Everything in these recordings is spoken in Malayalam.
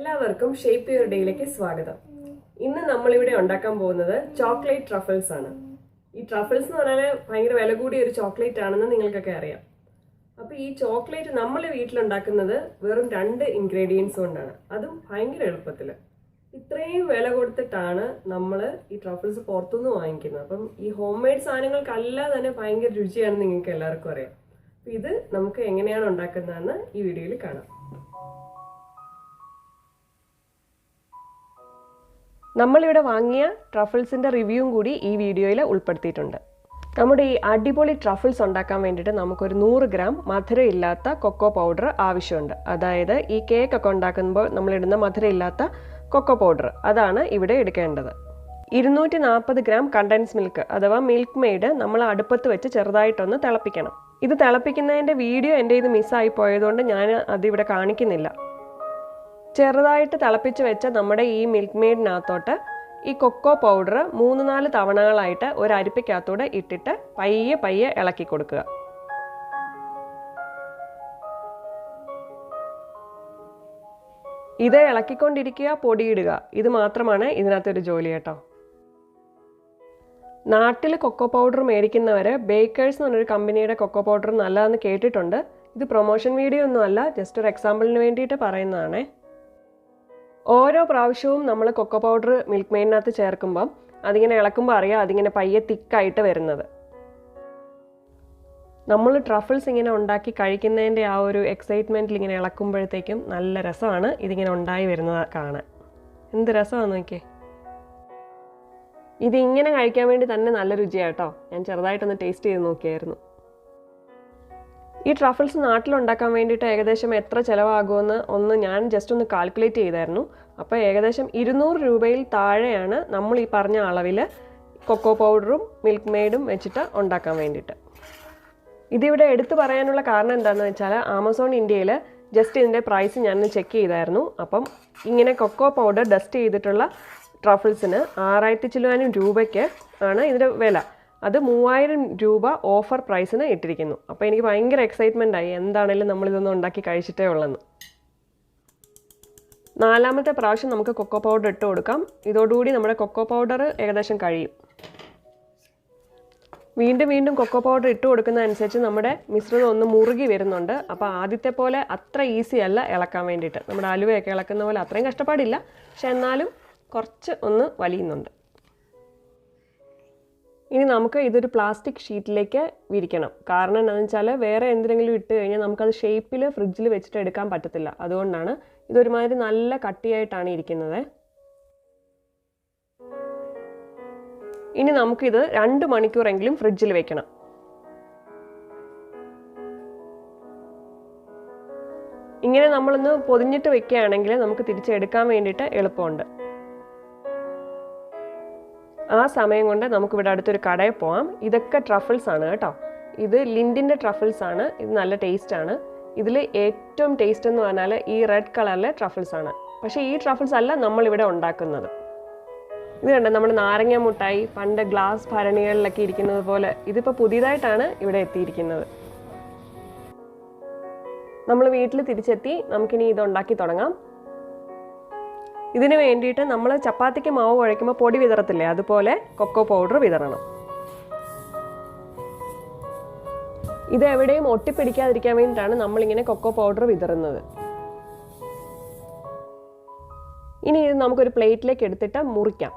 എല്ലാവർക്കും ഷേപ്പ് യുവർ ഡേയിലേക്ക് സ്വാഗതം. ഇന്ന് നമ്മളിവിടെ ഉണ്ടാക്കാൻ പോകുന്നത് ചോക്ലേറ്റ് ട്രഫിൾസ് ആണ്. ഈ ട്രഫിൾസ് എന്ന് പറഞ്ഞാൽ ഭയങ്കര വില കൂടിയ ഒരു ചോക്ലേറ്റ് ആണെന്ന് നിങ്ങൾക്കൊക്കെ അറിയാം. അപ്പോൾ ഈ ചോക്ലേറ്റ് നമ്മൾ വീട്ടിലുണ്ടാക്കുന്നത് വെറും 2 ഇൻഗ്രീഡിയൻസ് കൊണ്ടാണ്, അതും ഭയങ്കര എളുപ്പത്തിൽ. ഇത്രയും വില കൊടുത്തിട്ടാണ് നമ്മൾ ഈ ട്രഫിൾസ് പുറത്തുനിന്ന് വാങ്ങിക്കുന്നത്. അപ്പം ഈ ഹോം മെയ്ഡ് സാധനങ്ങൾക്കല്ലാതെ തന്നെ ഭയങ്കര രുചിയാണെന്ന് നിങ്ങൾക്ക് എല്ലാവർക്കും അറിയാം. അപ്പം ഇത് നമുക്ക് എങ്ങനെയാണ് ഉണ്ടാക്കുന്നതെന്ന് ഈ വീഡിയോയിൽ കാണാം. നമ്മളിവിടെ വാങ്ങിയ ട്രഫിൾസിൻ്റെ റിവ്യൂവും കൂടി ഈ വീഡിയോയിൽ ഉൾപ്പെടുത്തിയിട്ടുണ്ട്. നമ്മുടെ ഈ അടിപൊളി ട്രഫിൾസ് ഉണ്ടാക്കാൻ വേണ്ടിയിട്ട് നമുക്കൊരു 100 ഗ്രാം മധുരമില്ലാത്ത കൊക്കോ പൗഡർ ആവശ്യമുണ്ട്. അതായത് ഈ കേക്കൊക്കെ ഉണ്ടാക്കുമ്പോൾ നമ്മളിടുന്ന മധുരമില്ലാത്ത കൊക്കോ പൗഡർ, അതാണ് ഇവിടെ എടുക്കേണ്ടത്. 240 ഗ്രാം കണ്ടൻസ് മിൽക്ക് അഥവാ മിൽക്ക് മെയ്ഡ് നമ്മൾ അടുപ്പത്ത് വെച്ച് ചെറുതായിട്ടൊന്ന് തിളപ്പിക്കണം. ഇത് തിളപ്പിക്കുന്നതിൻ്റെ വീഡിയോ എൻ്റെ ഇത് മിസ്സായി പോയതുകൊണ്ട് ഞാൻ അതിവിടെ കാണിക്കുന്നില്ല. ചെറുതായിട്ട് തിളപ്പിച്ച് വെച്ച നമ്മുടെ ഈ മിൽക്ക് മെയ്ഡിനകത്തോട്ട് ഈ കൊക്കോ പൗഡർ 3-4 തവണകളായിട്ട് ഒരു അരിപ്പയ്ക്കകത്തൂടെ ഇട്ടിട്ട് പയ്യെ ഇളക്കി കൊടുക്കുക. ഇത് ഇളക്കിക്കൊണ്ടിരിക്കുക, പൊടിയിടുക, ഇത് മാത്രമാണ് ഇതിനകത്തൊരു ജോലി കേട്ടോ. നാട്ടിൽ കൊക്കോ പൗഡർ മേടിക്കുന്നവർ ബേക്കേഴ്സ് എന്ന് പറഞ്ഞൊരു കമ്പനിയുടെ കൊക്കോ പൗഡർ നല്ലതെന്ന് കേട്ടിട്ടുണ്ട്. ഇത് പ്രൊമോഷൻ വീഡിയോ ഒന്നുമല്ല, ജസ്റ്റ് ഒരു എക്സാമ്പിളിന് വേണ്ടിയിട്ട് പറയുന്നതാണേ. ഓരോ പ്രാവശ്യവും നമ്മൾ കൊക്കോ പൗഡർ മിൽക്ക് മെയ്ഡിനകത്ത് ചേർക്കുമ്പം അതിങ്ങനെ ഇളക്കുമ്പോൾ അറിയാം അതിങ്ങനെ പയ്യെ തിക്കായിട്ട് വരുന്നത്. നമ്മൾ ട്രഫിൾസ് ഇങ്ങനെ ഉണ്ടാക്കി കഴിക്കുന്നതിൻ്റെ ആ ഒരു എക്സൈറ്റ്മെൻറ്റിൽ ഇങ്ങനെ ഇളക്കുമ്പോഴത്തേക്കും നല്ല രസമാണ് ഇതിങ്ങനെ ഉണ്ടായി വരുന്നത് കാണാൻ. എന്ത് രസമാണെന്ന് നോക്കിയേ. ഇതിങ്ങനെ കഴിക്കാൻ വേണ്ടി തന്നെ നല്ല രുചിയാട്ടോ. ഞാൻ ചെറുതായിട്ടൊന്ന് ടേസ്റ്റ് ചെയ്ത് നോക്കിയായിരുന്നു. ഈ ട്രഫിൾസ് നാട്ടിലുണ്ടാക്കാൻ വേണ്ടിയിട്ട് ഏകദേശം എത്ര ചിലവാകുമെന്ന് ഞാൻ ജസ്റ്റ് ഒന്ന് കാൽക്കുലേറ്റ് ചെയ്തായിരുന്നു. അപ്പോൾ ഏകദേശം 200 രൂപയിൽ താഴെയാണ് നമ്മൾ ഈ പറഞ്ഞ അളവിൽ കൊക്കോ പൗഡറും മിൽക്ക് മെയ്ഡും വെച്ചിട്ട് ഉണ്ടാക്കാൻ വേണ്ടിയിട്ട്. ഇതിവിടെ എടുത്തു പറയാനുള്ള കാരണം എന്താണെന്ന് വെച്ചാൽ ആമസോൺ ഇന്ത്യയിൽ ജസ്റ്റ് ഇതിൻ്റെ പ്രൈസ് ഞാൻ ചെക്ക് ചെയ്തായിരുന്നു. അപ്പം ഇങ്ങനെ കൊക്കോ പൗഡർ ഡസ്റ്റ് ചെയ്തിട്ടുള്ള ട്രഫിൾസിന് 6000 ചില്ലുവാനും രൂപയ്ക്ക് ആണ് ഇതിൻ്റെ വില. അത് 3000 രൂപ ഓഫർ പ്രൈസിന് ഇട്ടിരിക്കുന്നു. അപ്പോൾ എനിക്ക് ഭയങ്കര എക്സൈറ്റ്മെൻ്റ് ആയി, എന്താണെങ്കിലും നമ്മളിതൊന്നും ഉണ്ടാക്കി കഴിച്ചിട്ടേ ഉള്ളെന്ന്. 4ാമത്തെ പ്രാവശ്യം നമുക്ക് കൊക്കോ പൗഡർ ഇട്ട് കൊടുക്കാം. ഇതോടുകൂടി നമ്മുടെ കൊക്കോ പൗഡർ ഏകദേശം കഴിയും. വീണ്ടും കൊക്കോ പൗഡർ ഇട്ട് കൊടുക്കുന്നതനുസരിച്ച് നമ്മുടെ മിശ്രിതം ഒന്ന് മുറുകി വരുന്നുണ്ട്. അപ്പോൾ ആദ്യത്തെ പോലെ അത്ര ഈസി അല്ല ഇളക്കാൻ വേണ്ടിയിട്ട്. നമ്മുടെ അലുവയൊക്കെ ഇളക്കുന്ന പോലെ അത്രയും കഷ്ടപ്പാടില്ല, പക്ഷെ എന്നാലും കുറച്ച് ഒന്ന് വലിയുന്നുണ്ട്. ഇനി നമുക്ക് ഇതൊരു പ്ലാസ്റ്റിക് ഷീറ്റിലേക്ക് വിരിക്കണം. കാരണം എന്താണെന്ന് വെച്ചാൽ വേറെ എന്തെങ്കിലും ഇട്ട് കഴിഞ്ഞാൽ നമുക്കത് ഷേപ്പിൽ ഫ്രിഡ്ജിൽ വെച്ചിട്ട് എടുക്കാൻ പറ്റത്തില്ല. അതുകൊണ്ടാണ് ഇതൊരുമാതിരി നല്ല കട്ടിയായിട്ടാണ് ഇരിക്കുന്നത്. ഇനി നമുക്കിത് 2 മണിക്കൂറെങ്കിലും ഫ്രിഡ്ജിൽ വെക്കണം. ഇങ്ങനെ നമ്മളൊന്ന് പൊതിഞ്ഞിട്ട് വെക്കുകയാണെങ്കിൽ നമുക്ക് തിരിച്ചെടുക്കാൻ വേണ്ടിയിട്ട് എളുപ്പമുണ്ട്. ആ സമയം കൊണ്ട് നമുക്കിവിടെ അടുത്തൊരു കടയിൽ പോകാം. ഇതൊക്കെ ട്രഫിൾസ് ആണ് കേട്ടോ. ഇത് ലിൻഡിൻ്റെ ട്രഫിൾസ് ആണ്. ഇത് നല്ല ടേസ്റ്റാണ്. ഇതിൽ ഏറ്റവും ടേസ്റ്റ് എന്ന് പറഞ്ഞാൽ ഈ റെഡ് കളറിലെ ട്രഫിൾസ് ആണ്. പക്ഷേ ഈ ട്രഫിൾസ് അല്ല നമ്മളിവിടെ ഉണ്ടാക്കുന്നത്. ഇത് കണ്ടോ, നമ്മുടെ നാരങ്ങ മുട്ടായി പണ്ട് ഗ്ലാസ് ഭരണികളിലൊക്കെ ഇരിക്കുന്നത് പോലെ ഇതിപ്പോൾ പുതിയതായിട്ടാണ് ഇവിടെ എത്തിയിരിക്കുന്നത്. നമ്മൾ വീട്ടിൽ തിരിച്ചെത്തി. നമുക്കിനി ഇത് ഉണ്ടാക്കി തുടങ്ങാം. ഇതിന് വേണ്ടിയിട്ട് നമ്മൾ ചപ്പാത്തിക്ക് മാവ് കുഴയ്ക്കുമ്പോൾ പൊടി വിതറത്തില്ലേ, അതുപോലെ കൊക്കോ പൗഡർ വിതറണം. ഇത് എവിടെയും ഒട്ടിപ്പിടിക്കാതിരിക്കാൻ വേണ്ടിയിട്ടാണ് നമ്മളിങ്ങനെ കൊക്കോ പൗഡർ വിതറുന്നത്. ഇനി ഇത് നമുക്കൊരു പ്ലേറ്റിലേക്ക് എടുത്തിട്ട് മുറിക്കാം.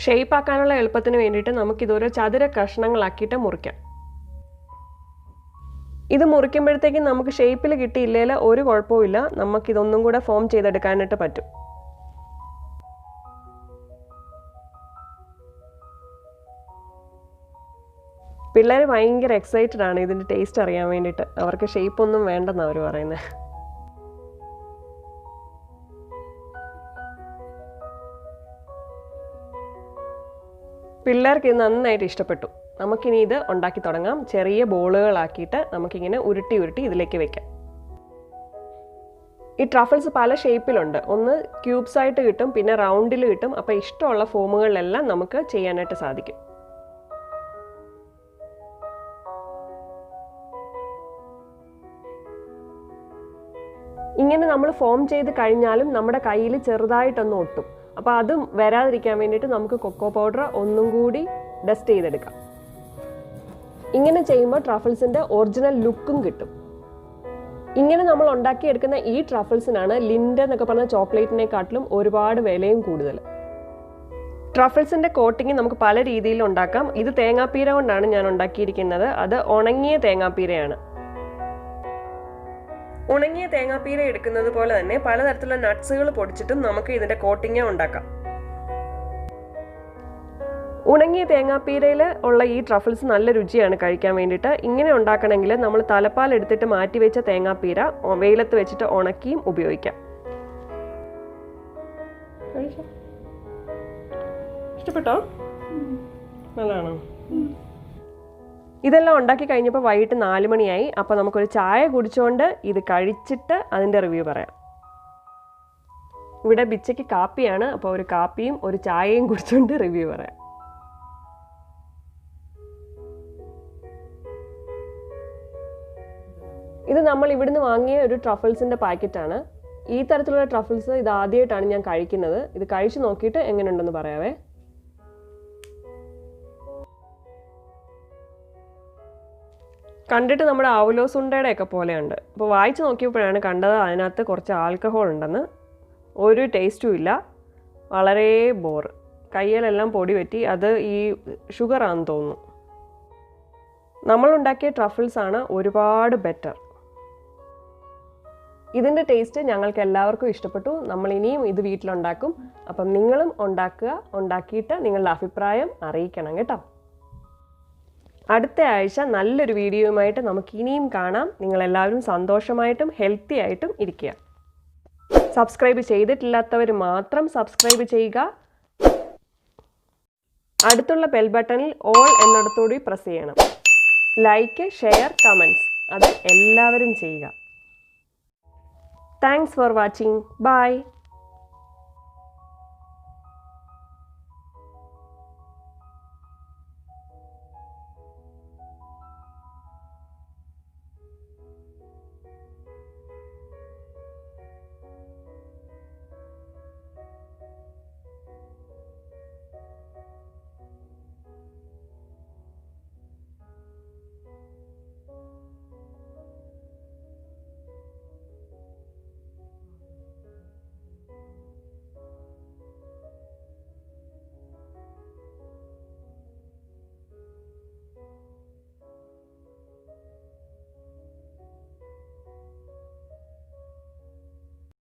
ഷേപ്പ് ആക്കാനുള്ള എളുപ്പത്തിന് വേണ്ടിയിട്ട് നമുക്കിതൊരു ചതുര കഷ്ണങ്ങളാക്കിയിട്ട് മുറിക്കാം. ഇത് മുറിക്കുമ്പോഴത്തേക്കും നമുക്ക് ഷേപ്പിൽ കിട്ടിയില്ലെങ്കിൽ ഒരു കുഴപ്പമില്ല, നമുക്കിതൊന്നും കൂടെ ഫോം ചെയ്തെടുക്കാനായിട്ട് പറ്റും. പിള്ളേർ ഭയങ്കര എക്സൈറ്റഡ് ആണ് ഇതിൻ്റെ ടേസ്റ്റ് അറിയാൻ വേണ്ടിയിട്ട്. അവർക്ക് ഷേപ്പ് ഒന്നും വേണ്ടെന്നാണ് അവർ പറയുന്നത്. പിള്ളേർക്ക് ഇത് നന്നായിട്ട് ഇഷ്ടപ്പെട്ടു. നമുക്കിനി ഇത് ഉണ്ടാക്കി തുടങ്ങാം. ചെറിയ ബോളുകളാക്കിയിട്ട് നമുക്കിങ്ങനെ ഉരുട്ടി ഇതിലേക്ക് വെക്കാം. ഈ ട്രഫിൾസ് പല ഷേപ്പിലുണ്ട്. ഒന്ന് ക്യൂബ്സ് ആയിട്ട് കിട്ടും, പിന്നെ റൗണ്ടിൽ കിട്ടും. അപ്പോൾ ഇഷ്ടമുള്ള ഫോമുകളിലെല്ലാം നമുക്ക് ചെയ്യാനായിട്ട് സാധിക്കും. ഇങ്ങനെ നമ്മൾ ഫോം ചെയ്ത് കഴിഞ്ഞാലും നമ്മുടെ കയ്യിൽ ചെറുതായിട്ടൊന്ന് ഒട്ടും. അപ്പോൾ അതും വരാതിരിക്കാൻ വേണ്ടിയിട്ട് നമുക്ക് കൊക്കോ പൗഡർ ഒന്നും കൂടി ഡസ്റ്റ് ചെയ്തെടുക്കാം. ഇങ്ങനെ ചെയ്യുമ്പോൾ ട്രഫിൾസിൻ്റെ ഒറിജിനൽ ലുക്കും കിട്ടും. ഇങ്ങനെ നമ്മൾ ഉണ്ടാക്കിയെടുക്കുന്ന ഈ ട്രഫിൾസിനാണ് ലിൻഡ് എന്നൊക്കെ പറഞ്ഞ ചോക്ലേറ്റിനെക്കാട്ടിലും ഒരുപാട് വിലയും കൂടുതൽ. ട്രഫിൾസിൻ്റെ കോട്ടിങ് നമുക്ക് പല രീതിയിൽ ഉണ്ടാക്കാം. ഇത് തേങ്ങാപ്പീര കൊണ്ടാണ് ഞാൻ ഉണ്ടാക്കിയിരിക്കുന്നത്. അത് ഉണങ്ങിയ തേങ്ങാപ്പീരയാണ്. ഉണങ്ങിയ തേങ്ങാപ്പീര എടുക്കുന്നത് പോലെ തന്നെ പലതരത്തിലുള്ള നട്ട്സുകൾ പൊടിച്ചിട്ടും നമുക്ക് ഇതിൻ്റെ കോട്ടിങ് ഉണ്ടാക്കാം. ഉണങ്ങിയ തേങ്ങാപ്പീരയിൽ ഉള്ള ഈ ട്രഫിൾസ് നല്ല രുചിയാണ് കഴിക്കാൻ വേണ്ടിയിട്ട്. ഇങ്ങനെ ഉണ്ടാക്കണമെങ്കിൽ നമ്മൾ തലപ്പാൽ എടുത്തിട്ട് മാറ്റി വെച്ച തേങ്ങാപ്പീര വെയിലത്ത് വെച്ചിട്ട് ഉണക്കിയും ഉപയോഗിക്കാം. ഇഷ്ടപ്പെട്ടോ? നല്ലതാണോ? ഇതെല്ലാം ഉണ്ടാക്കി കഴിഞ്ഞപ്പോൾ വൈകിട്ട് 4 മണിയായി. അപ്പോൾ നമുക്കൊരു ചായ കുടിച്ചുകൊണ്ട് ഇത് കഴിച്ചിട്ട് അതിൻ്റെ റിവ്യൂ പറയാം. ഇവിടെ ബിച്ചയ്ക്ക് കാപ്പിയാണ്. അപ്പോൾ ഒരു കാപ്പിയും ഒരു ചായയും കുടിച്ചുകൊണ്ട് റിവ്യൂ പറയാം. ഇത് നമ്മൾ ഇവിടുന്ന് വാങ്ങിയ ഒരു ട്രഫിൾസിൻ്റെ പാക്കറ്റാണ്. ഈ തരത്തിലുള്ള ട്രഫിൾസ് ഇത് ആദ്യമായിട്ടാണ് ഞാൻ കഴിക്കുന്നത്. ഇത് കഴിച്ച് നോക്കിയിട്ട് എങ്ങനെയുണ്ടെന്ന് പറയാവേ. കണ്ടിട്ട് നമ്മുടെ ആവലോസുണ്ടയുടെ ഒക്കെ പോലെയുണ്ട്. അപ്പോൾ വായിച്ച് നോക്കിയപ്പോഴാണ് കണ്ടത് അതിനകത്ത് കുറച്ച് ആൽക്കഹോൾ ഉണ്ടെന്ന്. ഒരു ടേസ്റ്റും ഇല്ല, വളരെ ബോറ്. കയ്യിലെല്ലാം പൊടി പറ്റി. അത് ഈ ഷുഗറാണെന്ന് തോന്നുന്നു. നമ്മളുണ്ടാക്കിയ ട്രഫിൾസാണ് ഒരുപാട് ബെറ്റർ. ഇതിൻ്റെ ടേസ്റ്റ് ഞങ്ങൾക്ക് എല്ലാവർക്കും ഇഷ്ടപ്പെട്ടു. നമ്മൾ ഇനിയും ഇത് വീട്ടിലുണ്ടാക്കും. അപ്പം നിങ്ങളും ഉണ്ടാക്കുക. ഉണ്ടാക്കിയിട്ട് നിങ്ങളുടെ അഭിപ്രായം അറിയിക്കണം കേട്ടോ. അടുത്ത ആഴ്ച നല്ലൊരു വീഡിയോയുമായിട്ട് നമുക്ക് ഇനിയും കാണാം. നിങ്ങളെല്ലാവരും സന്തോഷമായിട്ടും ഹെൽത്തി ആയിട്ടും ഇരിക്കുക. സബ്സ്ക്രൈബ് ചെയ്തിട്ടില്ലാത്തവർ മാത്രം സബ്സ്ക്രൈബ് ചെയ്യുക. അടുത്തുള്ള ബെൽ ബട്ടണിൽ ഓൾ എന്നിടത്തോടെ പ്രസ് ചെയ്യണം. ലൈക്ക്, ഷെയർ, കമൻറ്റ്സ് അത് എല്ലാവരും ചെയ്യുക. Thanks for watching. ബൈ.